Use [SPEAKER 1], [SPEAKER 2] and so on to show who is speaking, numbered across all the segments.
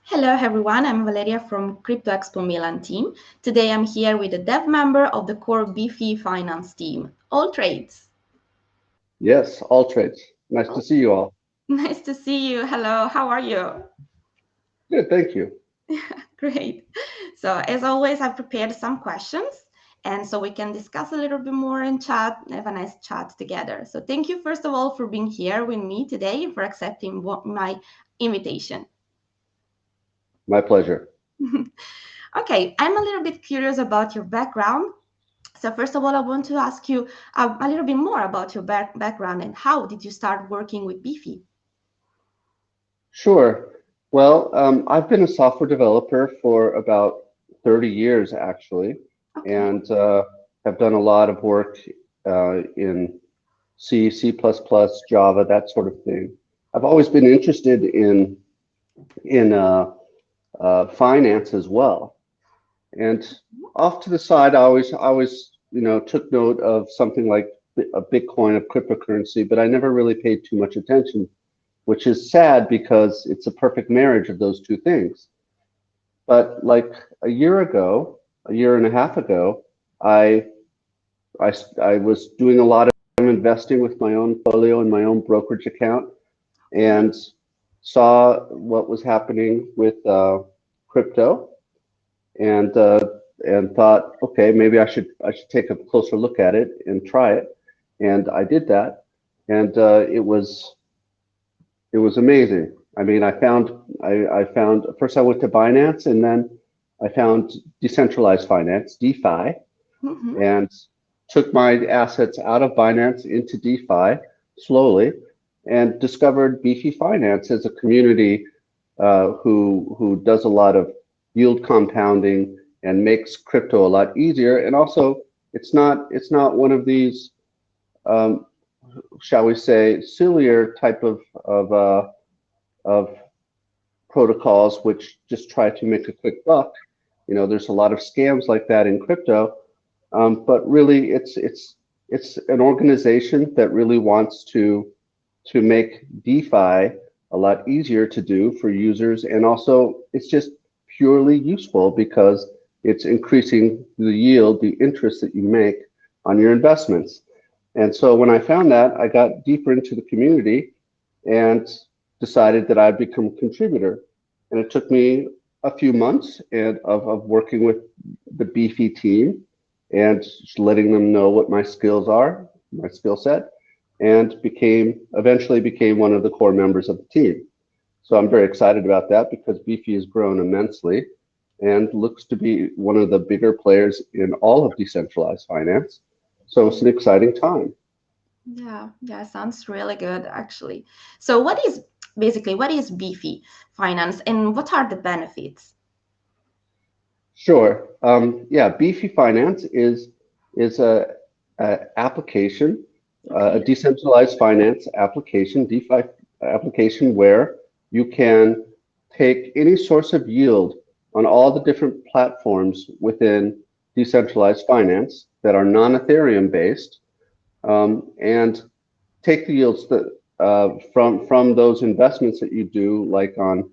[SPEAKER 1] Hello everyone, I'm Valeria from Crypto Expo Milan team. Today I'm here with a dev member of the core Beefy Finance team, AllTrades.
[SPEAKER 2] Yes, AllTrades. Nice to see you all.
[SPEAKER 1] Nice to see you. Hello, how are you?
[SPEAKER 2] Good, thank you.
[SPEAKER 1] Great. So as always, I've prepared some questions and so we can discuss a little bit more and chat, have a nice chat together. So thank you first of all for being here with me today and for accepting my invitation.
[SPEAKER 2] My pleasure.
[SPEAKER 1] Okay, I'm a little bit curious about your background. So first of all, I want to ask you a little bit more about your background and how did you start working with Beefy?
[SPEAKER 2] Sure. Well, I've been a software developer for about 30 years, actually,
[SPEAKER 1] Okay.
[SPEAKER 2] and have done a lot of work in C, C++, Java, that sort of thing. I've always been interested in finance as well. And off to the side, I always took note of something like a Bitcoin, a cryptocurrency, but I never really paid too much attention, which is sad because it's a perfect marriage of those two things. But like a year ago, a year and a half ago, I, I was doing a lot of investing with my own portfolio and my own brokerage account
[SPEAKER 1] Okay.
[SPEAKER 2] and saw what was happening with crypto and thought, okay, maybe I should take a closer look at it and try it, and I did that, and it was amazing. I mean, I found first I went to Binance, and then I found decentralized finance, DeFi,
[SPEAKER 1] Mm-hmm.
[SPEAKER 2] and took my assets out of Binance into DeFi slowly, and discovered Beefy Finance as a community who does a lot of yield compounding and makes crypto a lot easier. And also, it's not one of these, um, shall we say, sillier type of protocols which just try to make a quick buck. There's a lot of scams like that in crypto, but really, it's an organization that really wants to make DeFi a lot easier to do for users. And also, it's just purely useful because it's increasing the yield, the interest that you make on your investments. And so when I found that, I got deeper into the community and decided that I'd become a contributor. And it took me a few months of working with the Beefy team and just letting them know what my skills are, my skill set, and eventually became one of the core members of the team. So I'm very excited about that because Beefy has grown immensely and looks to be one of the bigger players in all of decentralized finance. So it's an exciting time.
[SPEAKER 1] Yeah, sounds really good actually. So what is Beefy Finance and what are the benefits?
[SPEAKER 2] Sure. Yeah, Beefy Finance is a application, a
[SPEAKER 1] Okay.
[SPEAKER 2] decentralized finance application, DeFi application where you can take any source of yield on all the different platforms within decentralized finance that are non-Ethereum based, and take the yields that from those investments that you do, like on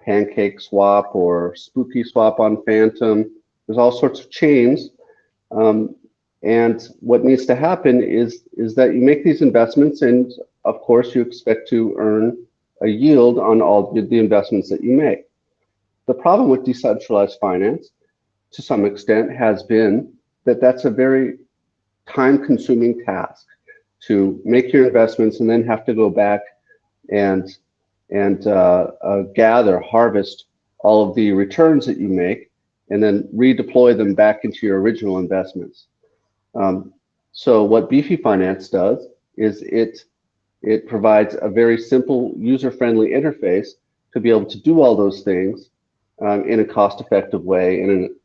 [SPEAKER 2] Pancake Swap or Spooky Swap on Phantom. There's all sorts of chains. Um, and what needs to happen is that you make these investments, and of course, you expect to earn a yield on all the investments that you make. The problem with decentralized finance, to some extent, has been that that's a very time-consuming task to make your investments and then have to go back and harvest all of the returns that you make, and then redeploy them back into your original investments. Um, so what Beefy Finance does is it provides a very simple, user-friendly interface to be able to do all those things in a cost-effective way and in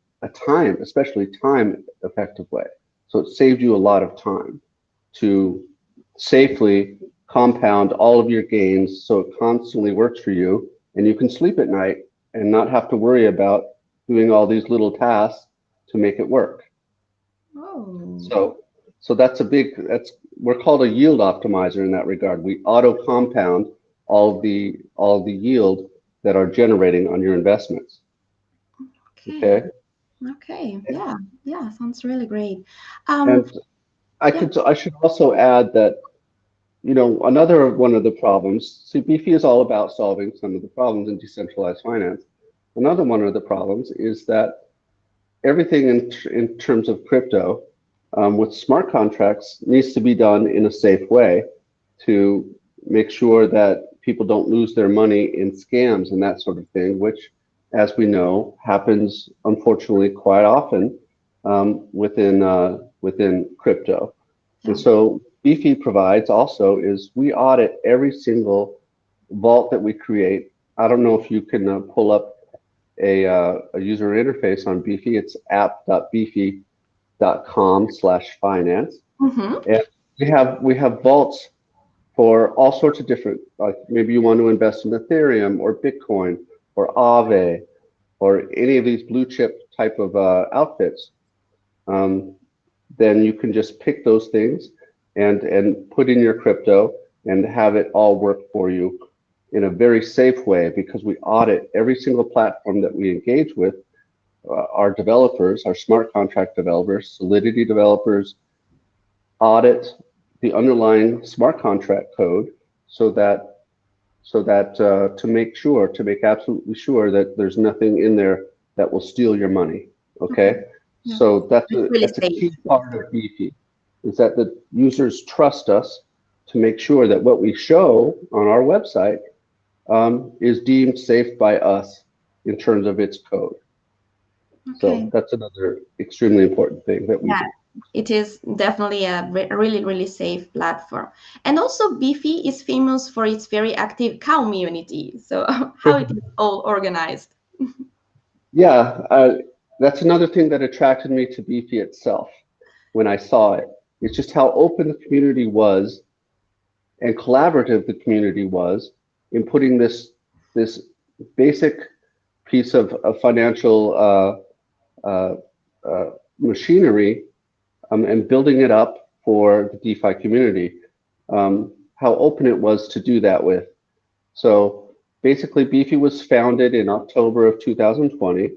[SPEAKER 2] especially time-effective way. So it saves you a lot of time to safely compound all of your gains so it constantly works for you and you can sleep at night and not have to worry about doing all these little tasks to make it work.
[SPEAKER 1] Oh,
[SPEAKER 2] So so that's we're called a yield optimizer in that regard. We auto compound all of the yield that are generating on your investments.
[SPEAKER 1] Okay.
[SPEAKER 2] Okay.
[SPEAKER 1] Okay. Yeah. Yeah. Sounds really great.
[SPEAKER 2] And
[SPEAKER 1] Yeah.
[SPEAKER 2] I should also add that, another one of the problems, see, Beefy is all about solving some of the problems in decentralized finance. Another one of the problems is that everything in terms of crypto with smart contracts needs to be done in a safe way to make sure that people don't lose their money in scams and that sort of thing, which, as we know, happens unfortunately quite often within crypto. And
[SPEAKER 1] Yeah.
[SPEAKER 2] so Beefy provides also is we audit every single vault that we create. I don't know if you can pull up a user interface on Beefy. It's app.beefy.com/finance.
[SPEAKER 1] Mm-hmm.
[SPEAKER 2] And we have vaults for all sorts of different, like maybe you want to invest in Ethereum or Bitcoin or Aave or any of these blue chip type of outfits. Um, then you can just pick those things and put in your crypto and have it all work for you in a very safe way because we audit every single platform that we engage with. Our developers, our smart contract developers, Solidity developers, audit the underlying smart contract code so that to make absolutely sure that there's nothing in there that will steal your money.
[SPEAKER 1] Okay.
[SPEAKER 2] Okay,
[SPEAKER 1] Yeah.
[SPEAKER 2] so that's
[SPEAKER 1] It's
[SPEAKER 2] a
[SPEAKER 1] really
[SPEAKER 2] that's a
[SPEAKER 1] safe.
[SPEAKER 2] key part of Beefy, is that the users trust us to make sure that what we show on our website is deemed safe by us in terms of its code. So
[SPEAKER 1] Okay.
[SPEAKER 2] that's another extremely important thing that we
[SPEAKER 1] Yeah.
[SPEAKER 2] do.
[SPEAKER 1] It is definitely a really, really safe platform. And also, Beefy is famous for its very active cow community. So, how it is all organized?
[SPEAKER 2] Yeah, that's another thing that attracted me to Beefy itself when I saw it. It's just how open the community was and collaborative the community was in putting this basic piece of financial uh, machinery and building it up for the DeFi community. How open it was to do that with. So basically, Beefy was founded in October of 2020,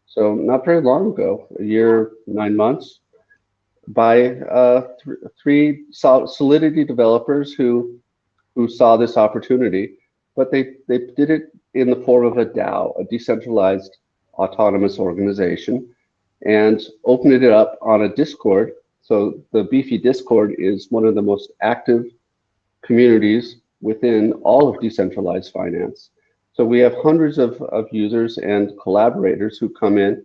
[SPEAKER 2] so not very long ago, a year, 9 months, by three Solidity developers who saw this opportunity, but they did it in the form of a DAO, a decentralized autonomous organization, and opened it up on a Discord. So the Beefy Discord is one of the most active communities within all of decentralized finance. So we have hundreds of users and collaborators who come in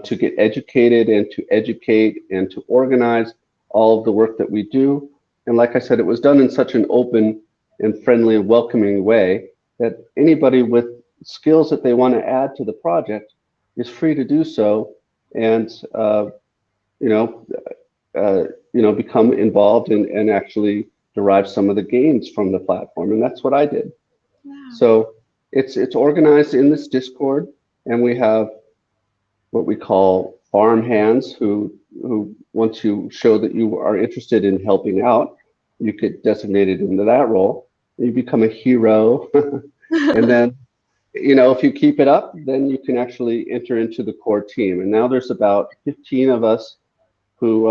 [SPEAKER 2] to get educated and to educate and to organize all of the work that we do. And like I said, it was done in such an open and friendly and welcoming way that anybody with skills that they want to add to the project is free to do so and you know become involved and actually derive some of the gains from the platform. And that's what I did.
[SPEAKER 1] Wow.
[SPEAKER 2] So it's organized in this Discord, and we have what we call farm hands who once you show that you are interested in helping out, you get designated into that role. You become a hero, and then if you keep it up, then you can actually enter into the core team. And now there's about 15 of us who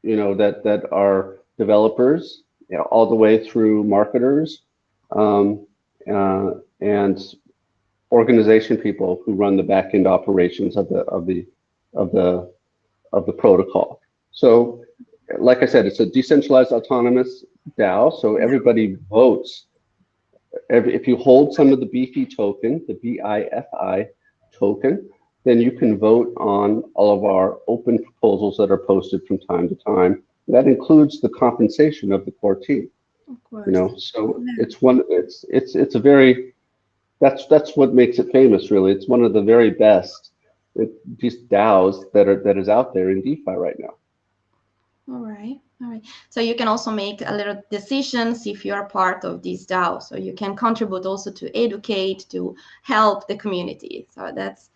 [SPEAKER 2] that are developers, all the way through marketers, um, and organization people who run the back end operations of the of the protocol. So, like I said, it's a decentralized autonomous DAO. So everybody votes. If you hold some of the Beefy token, the BIFI token, then you can vote on all of our open proposals that are posted from time to time. That includes the compensation of the core team.
[SPEAKER 1] Of course.
[SPEAKER 2] So
[SPEAKER 1] Yeah.
[SPEAKER 2] it's a very that's what makes it famous, really. It's one of the very best these DAOs that is out there in DeFi right now.
[SPEAKER 1] All right. All right. So you can also make a little decisions if you are part of this DAO. So you can contribute also to educate, to help the community. So that's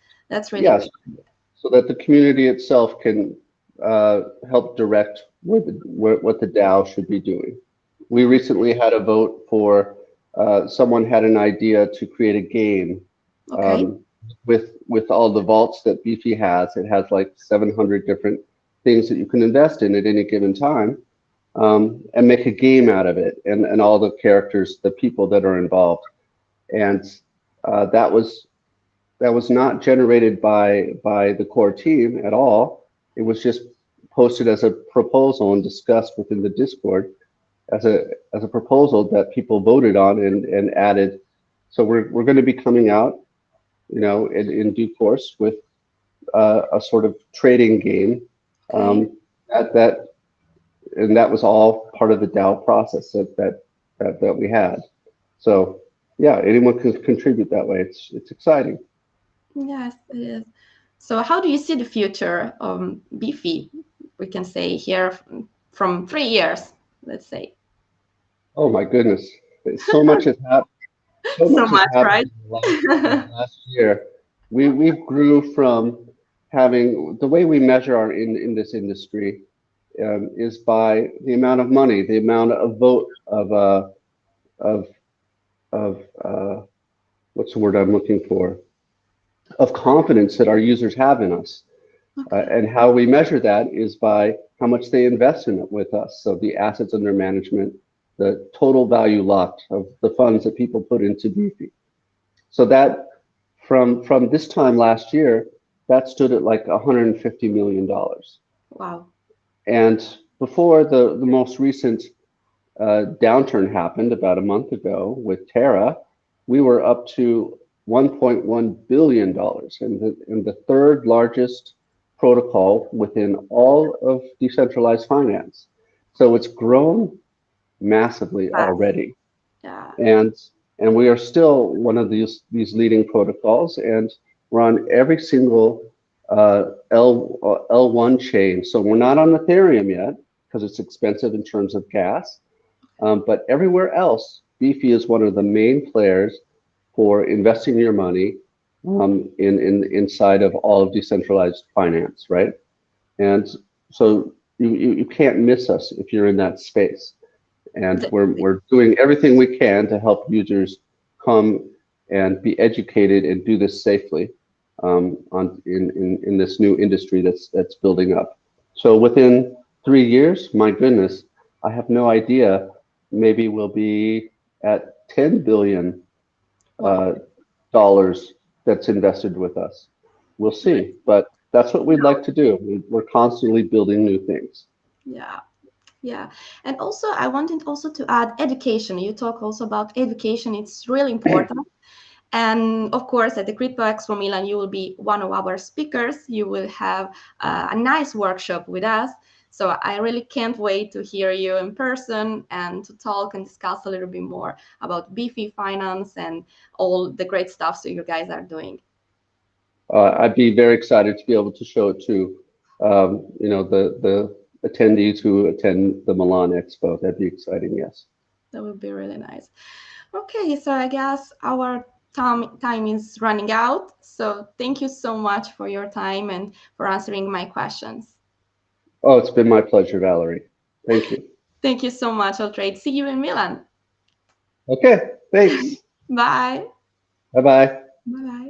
[SPEAKER 1] really
[SPEAKER 2] Yes,
[SPEAKER 1] great.
[SPEAKER 2] so that the community itself can help direct what the DAO should be doing. We recently had a vote for someone had an idea to create a game
[SPEAKER 1] Okay.
[SPEAKER 2] with all the vaults that Beefy has. It has like 700 different things that you can invest in at any given time, and make a game out of it, and all the characters, the people that are involved. And that was not generated by the core team at all. It was just posted as a proposal and discussed within the Discord as a proposal that people voted on and added. So we're going to be coming out, in due course with a sort of trading game.
[SPEAKER 1] Okay.
[SPEAKER 2] That and that was all part of the DAO process that we had. So yeah, anyone can contribute that way. It's exciting.
[SPEAKER 1] Yes, it is. So how do you see the future of Beefy? We can say here from 3 years, let's say.
[SPEAKER 2] Oh my goodness, so much has happened. So
[SPEAKER 1] So
[SPEAKER 2] much has
[SPEAKER 1] much,
[SPEAKER 2] happened
[SPEAKER 1] right?
[SPEAKER 2] in the last year. We've grew from having the way we measure our in this industry is by the amount of money, the amount of vote of of what's the word I'm looking for, of confidence that our users have in us.
[SPEAKER 1] Okay.
[SPEAKER 2] And how we measure that is by how much they invest in it with us. So the assets under management, the total value locked of the funds that people put into Beefy. So that from this time last year, that stood at like $150 million.
[SPEAKER 1] Wow.
[SPEAKER 2] And before the most recent downturn happened about a month ago with Terra, we were up to $1.1 billion, and the third largest protocol within all of decentralized finance. So it's grown massively
[SPEAKER 1] Fast.
[SPEAKER 2] already,
[SPEAKER 1] Yeah.
[SPEAKER 2] and we are still one of these leading protocols, and we're on every single L1 chain. So we're not on Ethereum yet because it's expensive in terms of gas. But everywhere else, Beefy is one of the main players for investing your money in inside of all of decentralized finance, right? And so you can't miss us if you're in that space. And we're doing everything we can to help users come and be educated and do this safely in this new industry that's building up. So within 3 years, my goodness, I have no idea. Maybe we'll be at 10 billion
[SPEAKER 1] Wow.
[SPEAKER 2] dollars that's invested with us. We'll
[SPEAKER 1] Great.
[SPEAKER 2] see, but that's what we'd like to do. We're constantly building new things.
[SPEAKER 1] Yeah. Yeah. And also, I wanted also to add education. You talk also about education. It's really important. And of course, at the Crypto Expo Milan, you will be one of our speakers. You will have a nice workshop with us. So I really can't wait to hear you in person and to talk and discuss a little bit more about Beefy Finance and all the great stuff that you guys are doing.
[SPEAKER 2] I'd be very excited to be able to show it to, the attendees who attend the Milan Expo. That'd be exciting. Yes.
[SPEAKER 1] That would be really nice. Okay, so I guess our time is running out. So thank you so much for your time and for answering my questions.
[SPEAKER 2] Oh, it's been my pleasure, Valerie. Thank you.
[SPEAKER 1] Thank you so much, AllTrades. See you in Milan.
[SPEAKER 2] Okay. Thanks.
[SPEAKER 1] Bye.
[SPEAKER 2] Bye bye.
[SPEAKER 1] Bye bye.